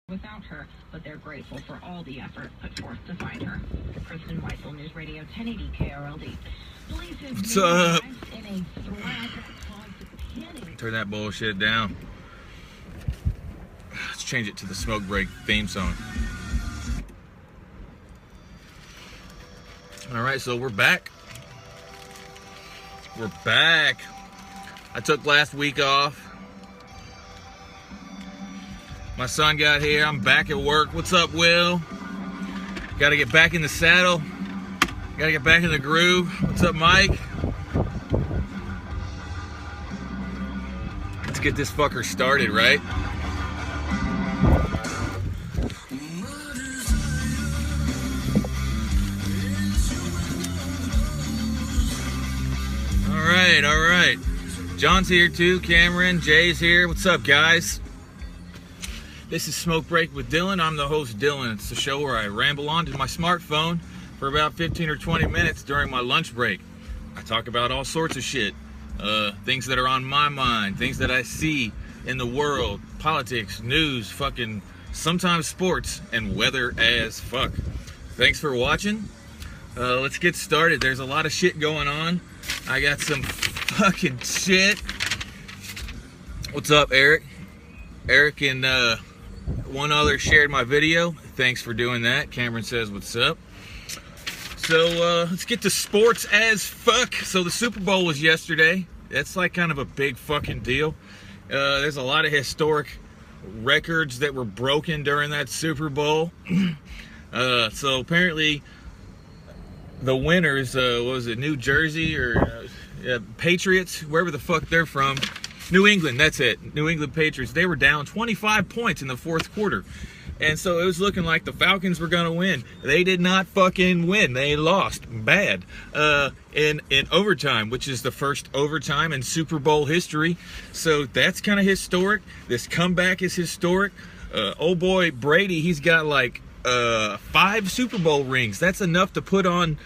without her, but they're grateful for all the effort put forth to find her. Kristen Weissel, News Radio 1080 KRLD. What's up? Turn that bullshit down. Let's change it to the smoke break theme song. Alright, so we're back. We're back. I took last week off. My son got here. I'm back at work. What's up, Will? Got to get back in the saddle. Got to get back in the groove. What's up, Mike? Let's get this fucker started, right? All right. John's here too. Cameron, Jay's here. What's up, guys? This is Smoke Break with Dylan. I'm the host, Dylan. It's the show where I ramble onto my smartphone for about 15 or 20 minutes during my lunch break. I talk about all sorts of shit. Things that are on my mind, things that I see in the world, politics, news, fucking sometimes sports, and weather as fuck. Thanks for watching. Let's get started. There's a lot of shit going on. I got some fucking shit. What's up, Eric? Eric and one other shared my video. Thanks for doing that. Cameron says what's up. So let's get to sports as fuck. So the Super Bowl was yesterday. That's like kind of a big fucking deal. There's a lot of historic records that were broken during that Super Bowl. So apparently the winners, what was it, New Jersey or Patriots, wherever the fuck they're from. New England, that's it. New England Patriots. They were down 25 points in the fourth quarter. And so it was looking like the Falcons were going to win. They did not fucking win. They lost bad in overtime, which is the first overtime in Super Bowl history. So that's kind of historic. This comeback is historic. Oh boy, Brady, he's got like 5 Super Bowl rings. That's enough to put on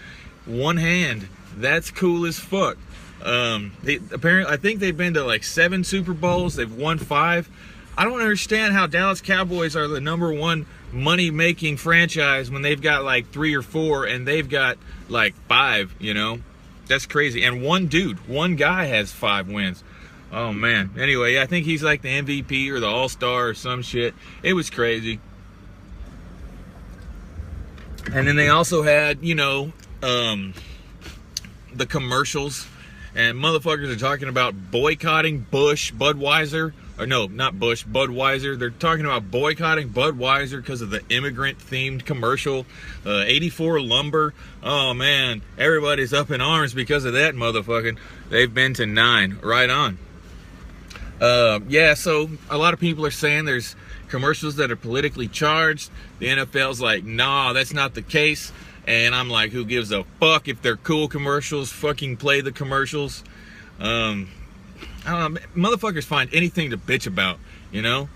one hand. That's cool as fuck. Apparently, I think they've been to like 7 Super Bowls. They've won 5. I don't understand how Dallas Cowboys are the #1 money-making franchise when they've got like 3 or 4 and they've got like 5, you know? That's crazy. And one guy has 5 wins. Oh, man. Anyway, I think he's like the MVP or the All-Star or some shit. It was crazy. And then they also had, you know, the commercials. And motherfuckers are talking about boycotting Budweiser. Or no, not Bush, Budweiser. They're talking about boycotting Budweiser because of the immigrant-themed commercial. 84 Lumber. Oh, man. Everybody's up in arms because of that motherfucking. They've been to 9. Right on. Yeah, so a lot of people are saying there's commercials that are politically charged. The NFL's like, nah, that's not the case. And I'm like, who gives a fuck if they're cool commercials? Fucking play the commercials. I don't know, motherfuckers find anything to bitch about, you know?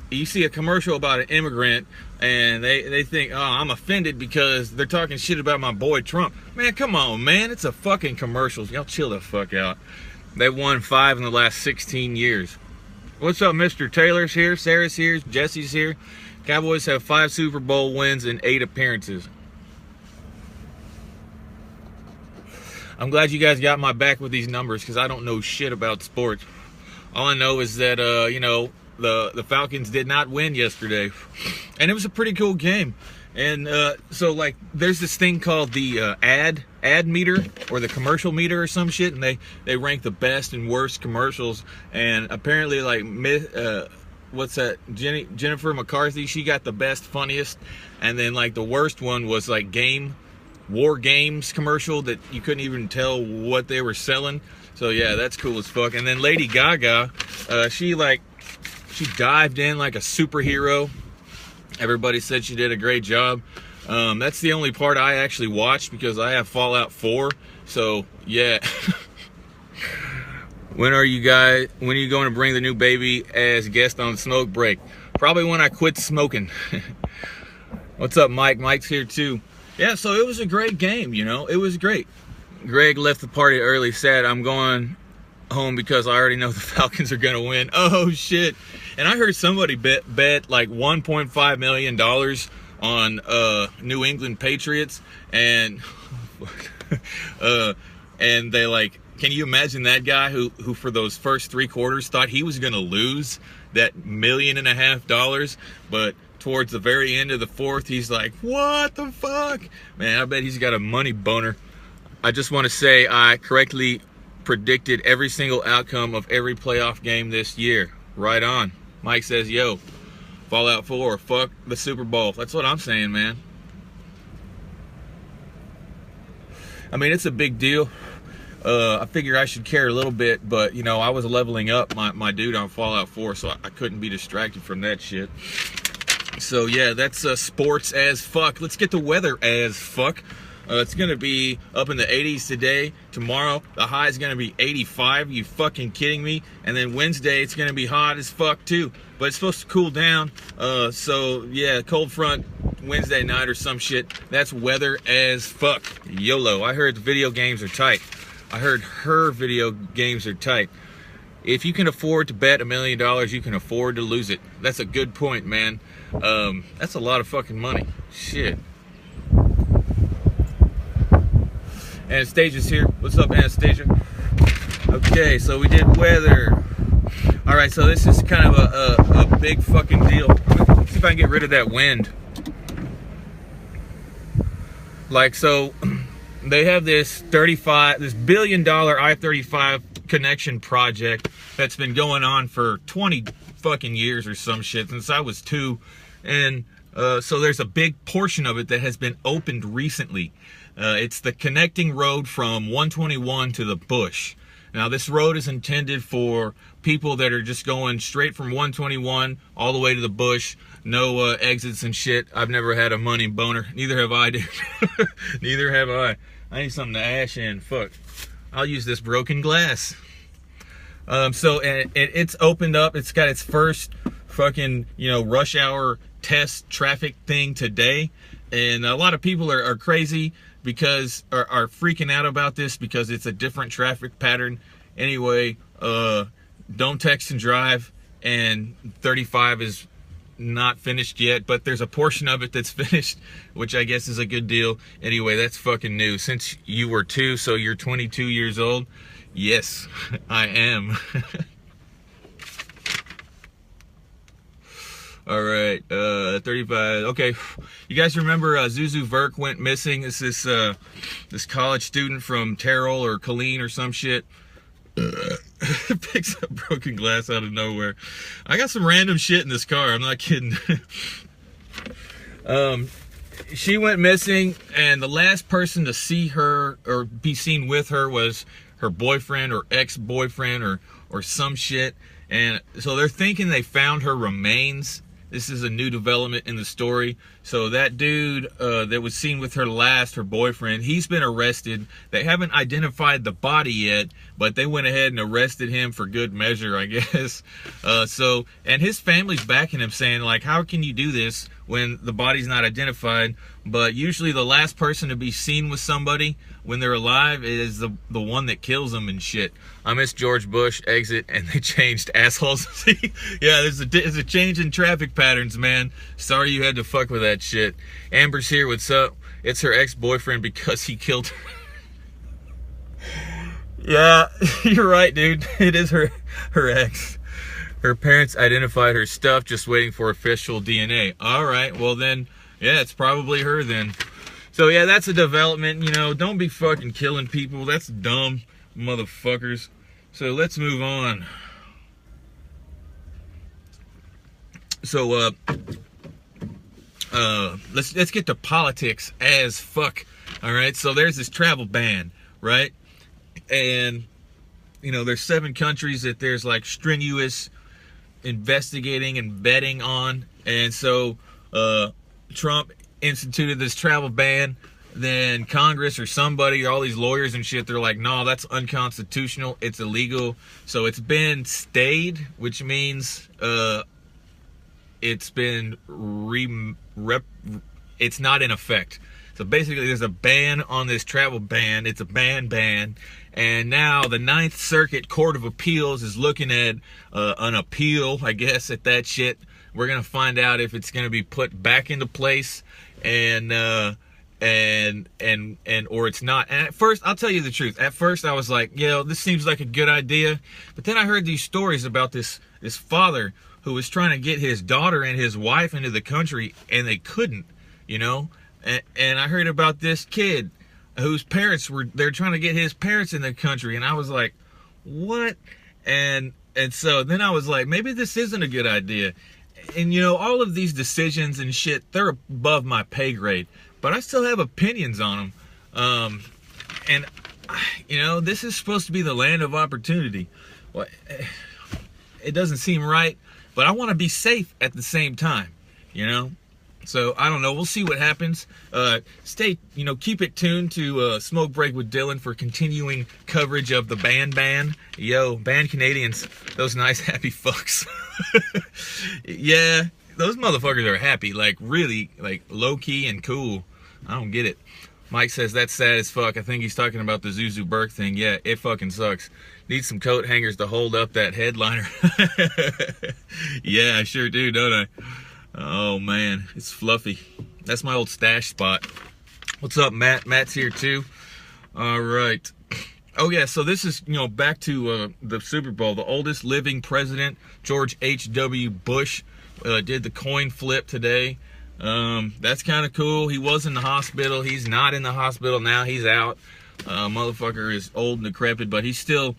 You see a commercial about an immigrant and they think, oh, I'm offended because they're talking shit about my boy Trump. Man, come on, man. It's a fucking commercial. Y'all chill the fuck out. They've won 5 in the last 16 years. What's up, Mr. Taylor's here, Sarah's here, Jesse's here. Cowboys have 5 Super Bowl wins and 8 appearances. I'm glad you guys got my back with these numbers because I don't know shit about sports. All I know is that, you know, the Falcons did not win yesterday. And it was a pretty cool game. And so, like, there's this thing called the ad meter or the commercial meter or some shit. And they rank the best and worst commercials. And apparently, like, what's that? Jennifer McCarthy, she got the best, funniest. And then, like, the worst one was, like, War Games commercial that you couldn't even tell what they were selling. So yeah, that's cool as fuck. And then Lady Gaga, she dived in like a superhero. Everybody said she did a great job. That's the only part I actually watched because I have Fallout 4. So yeah. When are you going to bring the new baby as guest on Smoke Break? Probably when I quit smoking. What's up, Mike? Mike's here too. Yeah, so it was a great game, you know. It was great. Greg left the party early, said, I'm going home because I already know the Falcons are going to win. Oh, shit. And I heard somebody bet like $1.5 million on New England Patriots, and and they like, can you imagine that guy who for those first 3 quarters thought he was gonna lose that $1.5 million, but towards the very end of the fourth, he's like, what the fuck? Man, I bet he's got a money boner. I just want to say I correctly predicted every single outcome of every playoff game this year. Right on. Mike says, yo, Fallout 4, fuck the Super Bowl. That's what I'm saying, man. I mean, it's a big deal. I figure I should care a little bit, but, you know, I was leveling up my dude on Fallout 4, so I couldn't be distracted from that shit. So, yeah, that's sports as fuck. Let's get the weather as fuck. It's going to be up in the 80s today. Tomorrow, the high is going to be 85. You fucking kidding me? And then Wednesday, it's going to be hot as fuck, too. But it's supposed to cool down. So, yeah, cold front Wednesday night or some shit. That's weather as fuck. YOLO. I heard the video games are tight. I heard her video games are tight. If you can afford to bet $1 million, you can afford to lose it. That's a good point, man. That's a lot of fucking money. Shit. Anastasia's here. What's up, Anastasia? Okay, so we did weather. All right, so this is kind of a big fucking deal. Let's see if I can get rid of that wind. Like, so they have this $1 billion I-35 connection project that's been going on for 20 fucking years or some shit since I was 2, and so there's a big portion of it that has been opened recently. It's the connecting road from 121 to the Bush. Now, this road is intended for people that are just going straight from 121 all the way to the Bush. No exits and shit. I've never had a money boner. Neither have I, dude. Neither have I. I need something to ash in. Fuck. I'll use this broken glass. So it's opened up. It's got its first fucking, you know, rush hour test traffic thing today. And a lot of people are crazy because are freaking out about this because it's a different traffic pattern. Anyway, don't text and drive, and 35 is not finished yet, but there's a portion of it that's finished, which I guess is a good deal. Anyway, that's fucking new. Since you were 2, so you're 22 years old. Yes, I am. All right, 35. Okay, you guys remember Zuzu Verk went missing? It's this college student from Terrell or Colleen or some shit. Picks up broken glass out of nowhere. I got some random shit in this car. I'm not kidding. She went missing, and the last person to see her or be seen with her was her boyfriend or ex-boyfriend or some shit. And so they're thinking they found her remains. This is a new development in the story. So that dude that was seen with her last, her boyfriend, he's been arrested. They haven't identified the body yet, but they went ahead and arrested him for good measure, I guess. And his family's backing him, saying, like, how can you do this when the body's not identified? But usually the last person to be seen with somebody when they're alive is the one that kills them and shit. I miss George Bush exit, and they changed assholes. Yeah, there's a change in traffic patterns, man. Sorry you had to fuck with that shit. Amber's here. What's up? It's her ex-boyfriend because he killed her. Yeah, you're right, dude. It is her ex. Her parents identified her stuff, just waiting for official DNA. All right, well then, yeah, it's probably her then. So yeah, that's a development. You know, don't be fucking killing people. That's dumb, motherfuckers. So let's move on. So let's get to politics as fuck. All right. So there's this travel ban, right? And you know, there's 7 countries that there's like strenuous investigating and vetting on, and so Trump instituted this travel ban. Then Congress or somebody, all these lawyers and shit, they're like, no, that's unconstitutional, it's illegal. So it's been stayed, which means it's been it's not in effect. So basically, there's a ban on this travel ban. It's a ban. And now the Ninth Circuit Court of Appeals is looking at an appeal, I guess, at that shit. We're going to find out if it's going to be put back into place or it's not. And at first, I'll tell you the truth. At first, I was like, this seems like a good idea. But then I heard these stories about this father who was trying to get his daughter and his wife into the country, and they couldn't, And I heard about this kid whose parents they're trying to get his parents in the country, and I was like, what? And so then I was like, maybe this isn't a good idea. And all of these decisions and shit, they're above my pay grade, but I still have opinions on them. And this is supposed to be the land of opportunity. Well, it doesn't seem right, but I want to be safe at the same time, So I don't know. We'll see what happens. Keep it tuned to Smoke Break with Dylan for continuing coverage of the ban. Yo, ban Canadians, those nice happy fucks. Yeah, those motherfuckers are happy, like really, like low key and cool. I don't get it. Mike says that's sad as fuck. I think he's talking about the Zuzu Burke thing. Yeah, it fucking sucks. Need some coat hangers to hold up that headliner. Yeah, I sure do, don't I? Oh man, it's fluffy. That's my old stash spot. What's up, Matt? Matt's here too. All right. Oh yeah, so this is, back to the Super Bowl. The oldest living president, George H.W. Bush, did the coin flip today. That's kind of cool. He was in the hospital. He's not in the hospital now. He's out. Motherfucker is old and decrepit, but he's still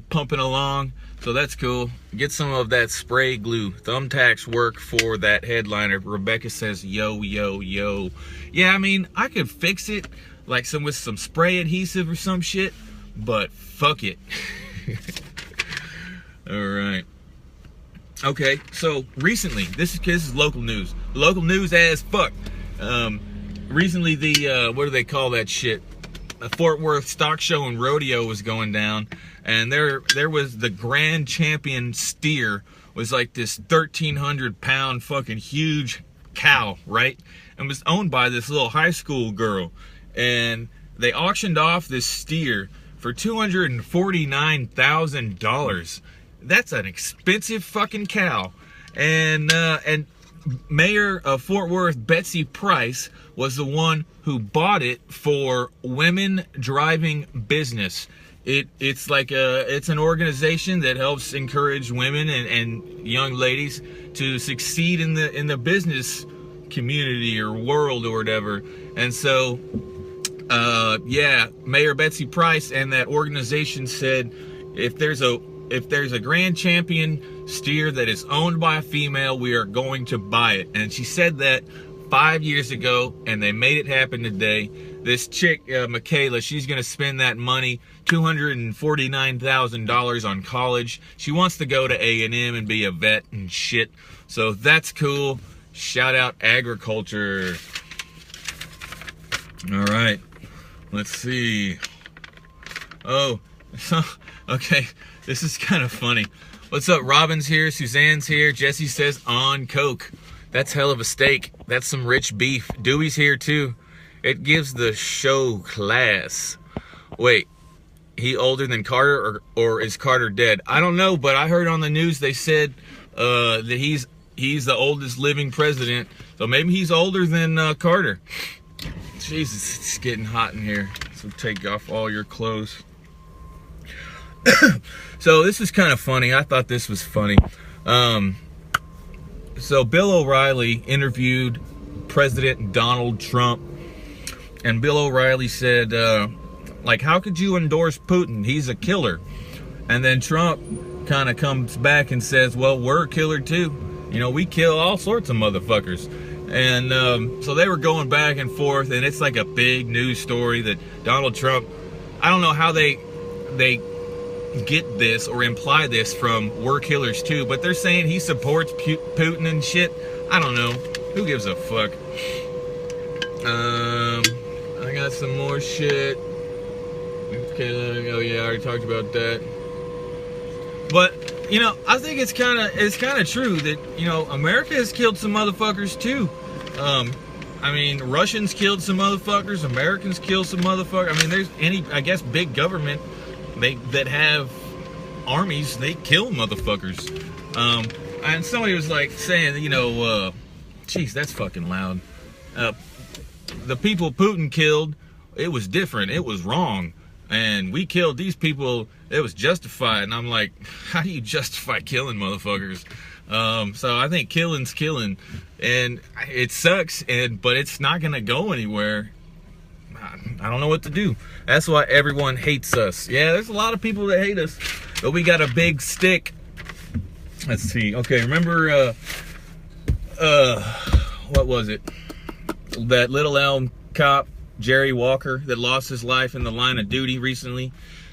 pumping along. So that's cool. Get some of that spray glue. Thumbtacks work for that headliner. Rebecca says, yo. Yeah, I mean, I could fix it like with some spray adhesive or some shit, but fuck it. All right. Okay, so recently, this is local news. Local news as fuck. Recently, the, what do they call that shit? The Fort Worth Stock Show and Rodeo was going down, and there was the grand champion steer was like this 1,300-pound fucking huge cow, right? And was owned by this little high school girl, and they auctioned off this steer for $249,000. That's an expensive fucking cow. And Mayor of Fort Worth, Betsy Price, was the one who bought it for Women Driving Business. It's like it's an organization that helps encourage women and young ladies to succeed in the business community or world or whatever. And so yeah, Mayor Betsy Price and that organization said if there's a grand champion steer that is owned by a female, we are going to buy it. And she said that 5 years ago, and they made it happen today. This chick, Michaela, she's going to spend that money, $249,000 on college. She wants to go to A&M and be a vet and shit. So that's cool. Shout out agriculture. All right. Let's see. Oh, okay. This is kind of funny. What's up? Robin's here. Suzanne's here. Jesse says on coke. That's hell of a steak. That's some rich beef. Dewey's here too. It gives the show class. Wait, he older than Carter or is Carter dead? I don't know, but I heard on the news they said that he's the oldest living president. So maybe he's older than Carter. Jesus, it's getting hot in here. So take off all your clothes. So this is kind of funny. I thought this was funny. So Bill O'Reilly interviewed President Donald Trump, and Bill O'Reilly said, like, how could you endorse Putin? He's a killer. And then Trump kind of comes back and says, well, we're a killer too. We kill all sorts of motherfuckers. And so they were going back and forth, and it's like a big news story that Donald Trump, I don't know how they get this or imply this from we're killers too, but they're saying he supports Putin and shit. I don't know. Who gives a fuck? I got some more shit. Okay, oh yeah, I already talked about that. But I think it's kind of true that America has killed some motherfuckers too. I mean, Russians killed some motherfuckers. Americans killed some motherfuckers. I mean, there's any, I guess, big government that have armies, they kill motherfuckers. And somebody was like saying, you know, geez, that's fucking loud. The people Putin killed, it was different. It was wrong. And we killed these people, it was justified. And I'm like, how do you justify killing motherfuckers? So I think killing's killing, and it sucks, but it's not gonna go anywhere. I don't know what to do. That's why everyone hates us. Yeah, there's a lot of people that hate us, but we got a big stick. Let's see. Okay, remember, what was it? That Little Elm cop, Jerry Walker, that lost his life in the line of duty recently?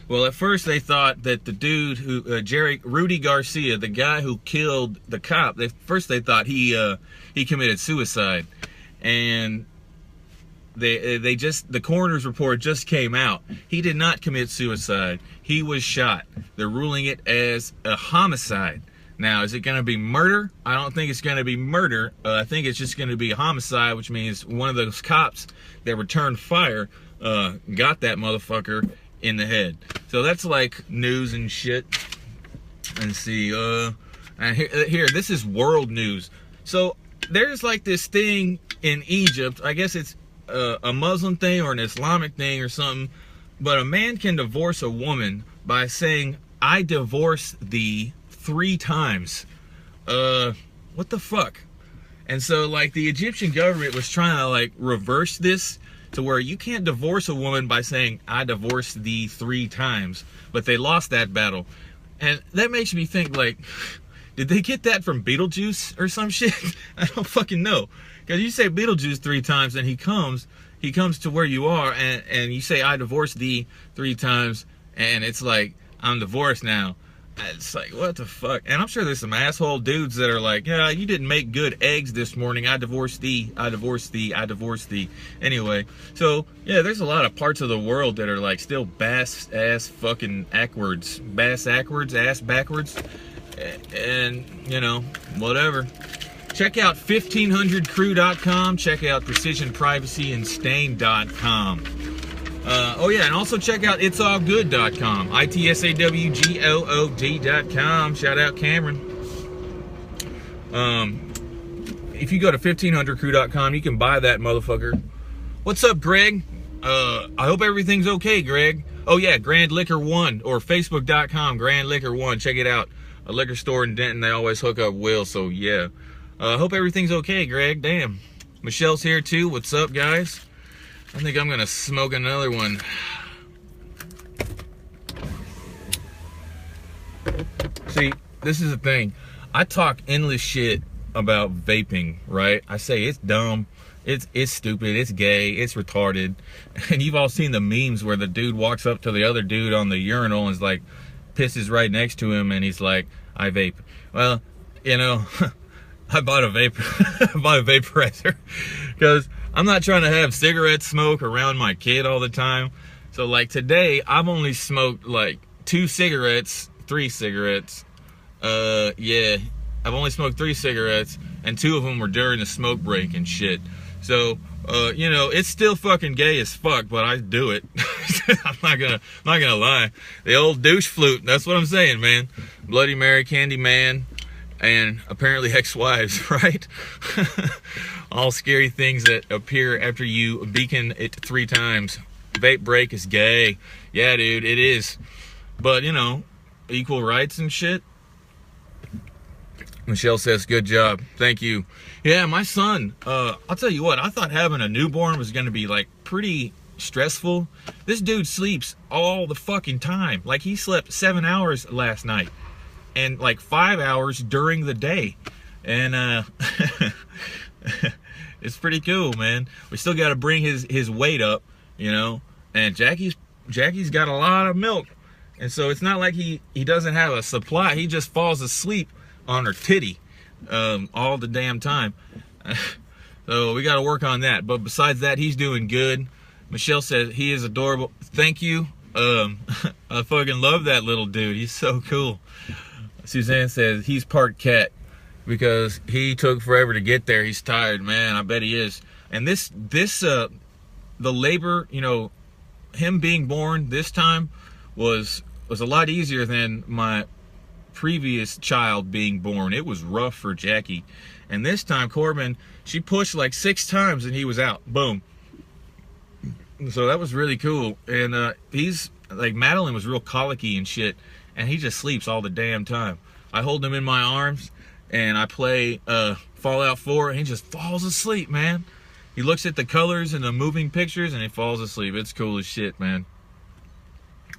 Well, at first they thought that the dude who, Rudy Garcia, the guy who killed the cop, first they thought he committed suicide. And the coroner's report just came out. He did not commit suicide. He was shot. They're ruling it as a homicide. Now, is it going to be murder? I don't think it's going to be murder. I think it's just going to be a homicide, which means one of those cops that returned fire got that motherfucker in the head. So that's like news and shit. Let's see. And here, this is world news. So there's like this thing in Egypt. I guess it's a Muslim thing or an Islamic thing or something. But a man can divorce a woman by saying, "I divorce thee 3 times." What the fuck? And so like the Egyptian government was trying to like reverse this to where you can't divorce a woman by saying, "I divorce thee 3 times." But they lost that battle. And that makes me think, like, did they get that from Beetlejuice or some shit? I don't fucking know. Because you say Beetlejuice 3 times and he comes to where you are, and you say, "I divorce thee 3 times," and it's like, I'm divorced now. It's like, what the fuck? And I'm sure there's some asshole dudes that are like, "Yeah, you didn't make good eggs this morning. I divorce thee. I divorce thee. I divorce thee." Anyway, so yeah, there's a lot of parts of the world that are like still bass ass fucking backwards, ass backwards, and you know, whatever. Check out 1500crew.com. Check out precisionprivacyandStain.com. Oh yeah, and also check out itsallgood.com. itsawgood.com. Shout out Cameron. If you go to 1500crew.com, you can buy that motherfucker. What's up, Greg? I hope everything's okay, Greg. Oh yeah, Grand Liquor 1 or Facebook.com, Grand Liquor 1. Check it out. A liquor store in Denton. They always hook up Will, so yeah. Hope everything's okay, Greg. Damn. Michelle's here too. What's up, guys? I think I'm gonna smoke another one. See, this is the thing. I talk endless shit about vaping, right? I say it's dumb, it's stupid, it's gay, it's retarded. And you've all seen the memes where the dude walks up to the other dude on the urinal and is like, pisses right next to him, and he's like, "I vape." Well, you know, I bought a vaporizer because I'm not trying to have cigarette smoke around my kid all the time. So like today, I've only smoked like 3 cigarettes. Yeah, I've only smoked 3 cigarettes, and 2 of them were during the smoke break and shit. So, you know, it's still fucking gay as fuck, but I do it. I'm not gonna lie. The old douche flute, that's what I'm saying, man. Bloody Mary, Candy Man, and apparently ex-wives, right? All scary things that appear after you beacon it 3 times. Vape break is gay. Yeah, dude, it is. But, you know, equal rights and shit. Michelle says, "Good job. Thank you." Yeah, my son, I'll tell you what, I thought having a newborn was going to be, like, pretty stressful. This dude sleeps all the fucking time. Like, he slept 7 hours last night. And, like, 5 hours during the day. And, it's pretty cool, man. We still got to bring his weight up, you know. And Jackie's got a lot of milk. And so it's not like he doesn't have a supply. He just falls asleep on her titty all the damn time. So we got to work on that. But besides that, he's doing good. Michelle says he is adorable. Thank you. I fucking love that little dude. He's so cool. Suzanne says he's part cat because he took forever to get there. He's tired, man. I bet he is. And the labor, you know, him being born this time was a lot easier than my previous child being born. It was rough for Jackie. And this time Corbin, she pushed like 6 times and he was out. Boom. So that was really cool. And he's like, Madeline was real colicky and shit, and he just sleeps all the damn time. I hold him in my arms and I play Fallout 4 and he just falls asleep, man. He looks at the colors and the moving pictures and he falls asleep. It's cool as shit, man.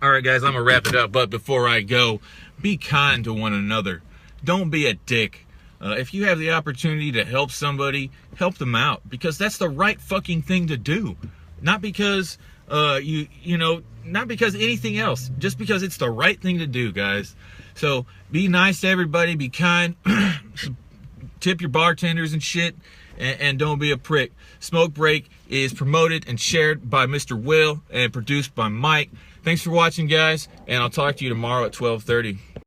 All right, guys, I'm gonna wrap it up. But before I go, be kind to one another. Don't be a dick. If you have the opportunity to help somebody, help them out, because that's the right fucking thing to do. Not because not because anything else, just because it's the right thing to do, guys. So be nice to everybody, be kind, tip your bartenders and shit, and don't be a prick. Smoke Break is promoted and shared by Mr. Will and produced by Mike. Thanks for watching, guys, and I'll talk to you tomorrow at 12:30.